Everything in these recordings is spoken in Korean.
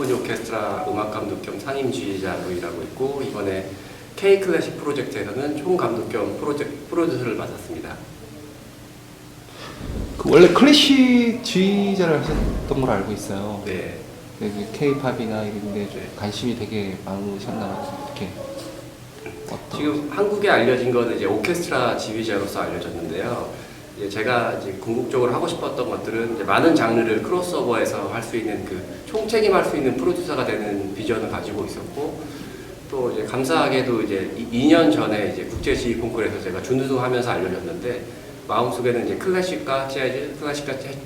심포니 오케스트라 음악 감독 겸 상임 지휘자로 일하고 있고, 이번에 K 클래식 프로젝트에서는 총 감독 겸 프로듀서를 맡았습니다. 그 원래 클래식 지휘자를 하셨던 걸 알고 있어요. 네. K-팝이나 이런 데 네. 관심이 되게 많으셨나 이렇게. 지금 한국에 알려진 거는 이제 오케스트라 지휘자로서 알려졌는데요. 이제 제가 이제 궁극적으로 하고 싶었던 것들은 이제 많은 장르를 크로스오버해서 할 수 있는 그 총책임할 수 있는 프로듀서가 되는 비전을 가지고 있었고, 또 이제 감사하게도 이제 2년 전에 이제 국제 지휘 콩쿠르에서 제가 준우승하면서 알려졌는데, 마음속에는 이제 클래식과 재즈, 클래식과 재즈,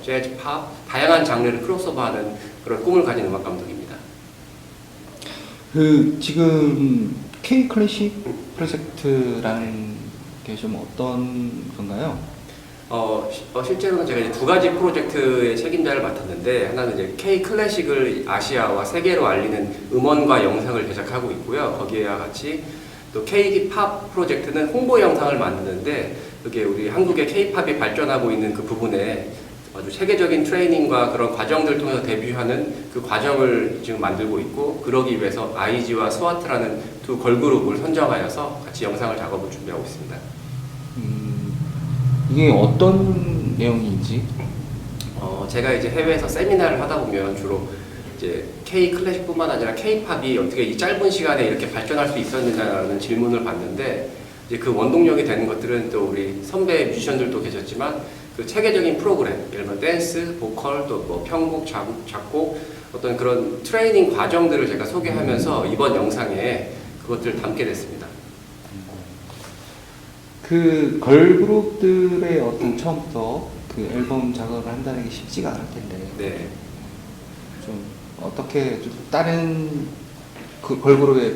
재즈, 팝, 다양한 장르를 크로스오버하는 그런 꿈을 가진 음악 감독입니다. 그 지금 K 클래식 프로젝트라는 게 좀 어떤 건가요? 실제로는 제가 이제 두 가지 프로젝트의 책임자를 맡았는데, 하나는 이제 K 클래식을 아시아와 세계로 알리는 음원과 영상을 제작하고 있고요. 거기에와 같이 또 K 팝 프로젝트는 홍보 영상을 만드는데, 그게 우리 한국의 K 팝이 발전하고 있는 그 부분에 아주 세계적인 트레이닝과 그런 과정들을 통해서 데뷔하는 그 과정을 지금 만들고 있고, 그러기 위해서 아이지와 스와트라는 두 걸그룹을 선정하여서 같이 영상을 작업을 준비하고 있습니다. 이게 어떤 내용인지? 제가 이제 해외에서 세미나를 하다 보면 주로 이제 K 클래식뿐만 아니라 K 팝이 어떻게 이 짧은 시간에 이렇게 발전할 수 있었느냐는 질문을 받는데, 이제 그 원동력이 되는 것들은 또 우리 선배 뮤지션들도 계셨지만 그 체계적인 프로그램, 예를 들면 댄스, 보컬, 또 뭐 편곡, 작곡, 어떤 그런 트레이닝 과정들을 제가 소개하면서 이번 영상에 그것들을 담게 됐습니다. 그 걸그룹들의 어떤 처음부터 그 앨범 작업을 한다는 게 쉽지가 않을 텐데, 네. 좀 어떻게 좀 다른 그 걸그룹의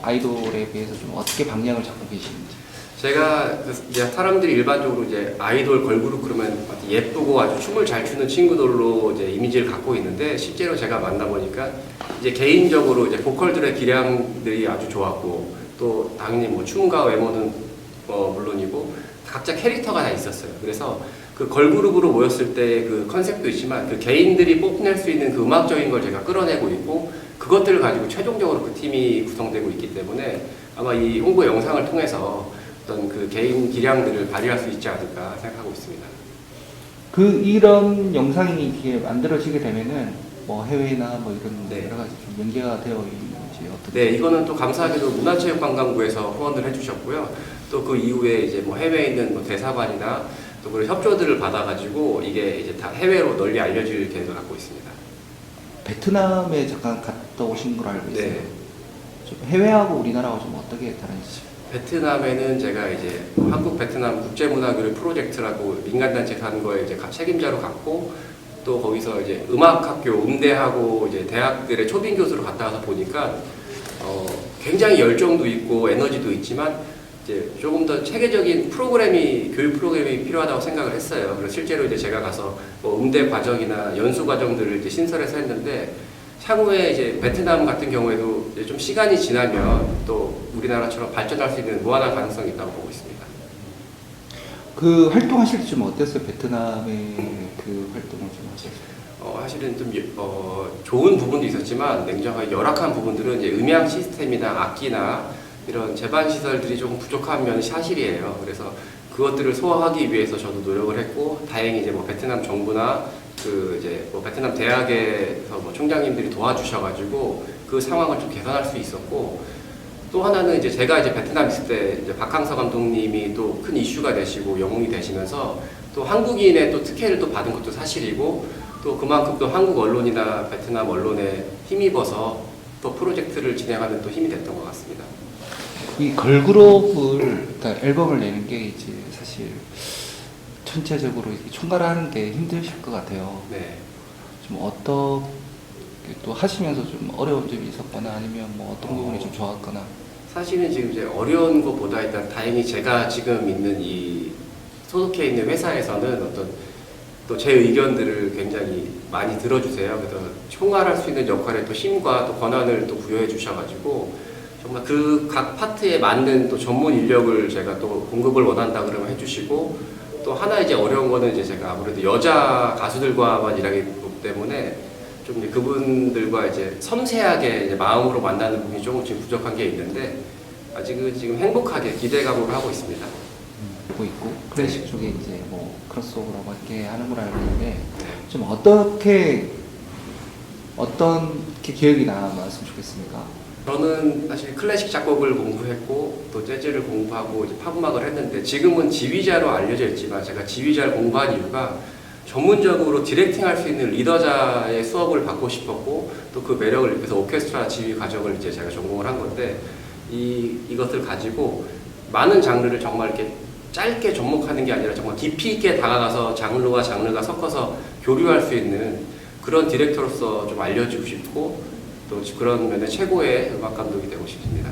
아이돌에 비해서 좀 어떻게 방향을 잡고 계시는지. 제가 이제 사람들이 일반적으로 이제 아이돌 걸그룹 그러면 예쁘고 아주 춤을 잘 추는 친구들로 이제 이미지를 갖고 있는데, 실제로 제가 만나보니까 이제 개인적으로 이제 보컬들의 기량들이 아주 좋았고, 또 당연히 뭐 춤과 외모는 물론이고 각자 캐릭터가 다 있었어요. 그래서 그 걸그룹으로 모였을 때 그 컨셉도 있지만 그 개인들이 뽐낼 수 있는 그 음악적인 걸 제가 끌어내고 있고, 그것들을 가지고 최종적으로 그 팀이 구성되고 있기 때문에 아마 이 홍보 영상을 통해서 어떤 그 개인 기량들을 발휘할 수 있지 않을까 생각하고 있습니다. 이런 영상이 이렇게 만들어지게 되면은 뭐 해외나 뭐 이런 네. 여러 가지 좀 연계가 되어 있는지 어떻게? 네, 이거는 또 감사하게도 문화체육관광부에서 후원을 해주셨고요. 또 그 이후에 이제 뭐 해외에 있는 뭐 대사관이나 또 그런 협조들을 받아가지고 이게 이제 다 해외로 널리 알려질 계획을 갖고 있습니다. 베트남에 잠깐 갔다 오신 걸 알고 있어요. 네. 좀 해외하고 우리나라하고 좀 어떻게 다른지. 베트남에는 제가 이제 한국 베트남 국제문화교류 프로젝트라고 민간단체에서 하는 거에 이제 책임자로 갔고, 또 거기서 이제 음악학교, 음대하고 이제 대학들의 초빙 교수로 갔다 와서 보니까 굉장히 열정도 있고 에너지도 있지만 이제 조금 더 체계적인 교육 프로그램이 필요하다고 생각을 했어요. 그래서 실제로 이제 제가 가서 뭐 음대 과정이나 연수 과정들을 이제 신설해서 했는데, 향후에 이제 베트남 같은 경우에도 이제 좀 시간이 지나면 또 우리나라처럼 발전할 수 있는 무한한 가능성이 있다고 보고 있습니다. 그 활동하실 때 좀 어땠어요? 베트남의 그 활동을 좀 하셨어요? 사실은 좀 좋은 부분도 있었지만 냉정하게 열악한 부분들은 이제 음향 시스템이나 악기나 이런 제반 시설들이 조금 부족한 면이 사실이에요. 그래서 그것들을 소화하기 위해서 저도 노력을 했고, 다행히 이제 뭐 베트남 정부나 그 이제 뭐 베트남 대학에서 뭐 총장님들이 도와주셔가지고 그 상황을 좀 개선할 수 있었고, 또 하나는 이제 제가 이제 베트남 있을 때 이제 박항서 감독님이 또 큰 이슈가 되시고 영웅이 되시면서 또 한국인의 또 특혜를 또 받은 것도 사실이고, 또 그만큼 또 한국 언론이나 베트남 언론에 힘입어서 또 프로젝트를 진행하는 또 힘이 됐던 것 같습니다. 이 걸그룹을, 그러니까 앨범을 내는 게 이제 사실 전체적으로 이렇게 총괄하는 게 힘드실 것 같아요. 네. 좀 어떻게 또 하시면서 좀 어려운 점이 있었거나 아니면 뭐 어떤 부분이 좀 좋았거나. 사실은 지금 이제 어려운 것보다 일단 다행히 제가 지금 있는 이 소속해 있는 회사에서는 어떤 또 제 의견들을 굉장히 많이 들어주세요. 그래서 총괄할 수 있는 역할에 또 힘과 또 권한을 또 부여해 주셔가지고 정말 그 각 파트에 맞는 또 전문 인력을 제가 또 공급을 원한다 그러면 해주시고, 또 하나 이제 어려운 거는 이제 제가 아무래도 여자 가수들과만 일하기 때문에 좀 이제 그분들과 이제 섬세하게 이제 마음으로 만나는 부분이 조금씩 부족한 게 있는데 아직은 지금 행복하게 기대감으로 하고 있습니다. 보고 있고 클래식 쪽에 이제 뭐 크로스오버라고 이렇게 하는 걸 알고 있는데 좀 어떤 계획이 나왔으면 좋겠습니까? 저는 사실 클래식 작곡을 공부했고 또 재즈를 공부하고 이제 팝음악을 했는데 지금은 지휘자로 알려져 있지만 제가 지휘자를 공부한 이유가 전문적으로 디렉팅할 수 있는 리더자의 수업을 받고 싶었고 또 그 매력을 느껴서 오케스트라 지휘 과정을 이제 제가 전공을 한 건데 이것을 가지고 많은 장르를 정말 이렇게 짧게 접목하는 게 아니라 정말 깊이 있게 다가가서 장르와 장르가 섞어서 교류할 수 있는 그런 디렉터로서 좀 알려주고 싶고 또 그런 면에 최고의 음악 감독이 되고 싶습니다.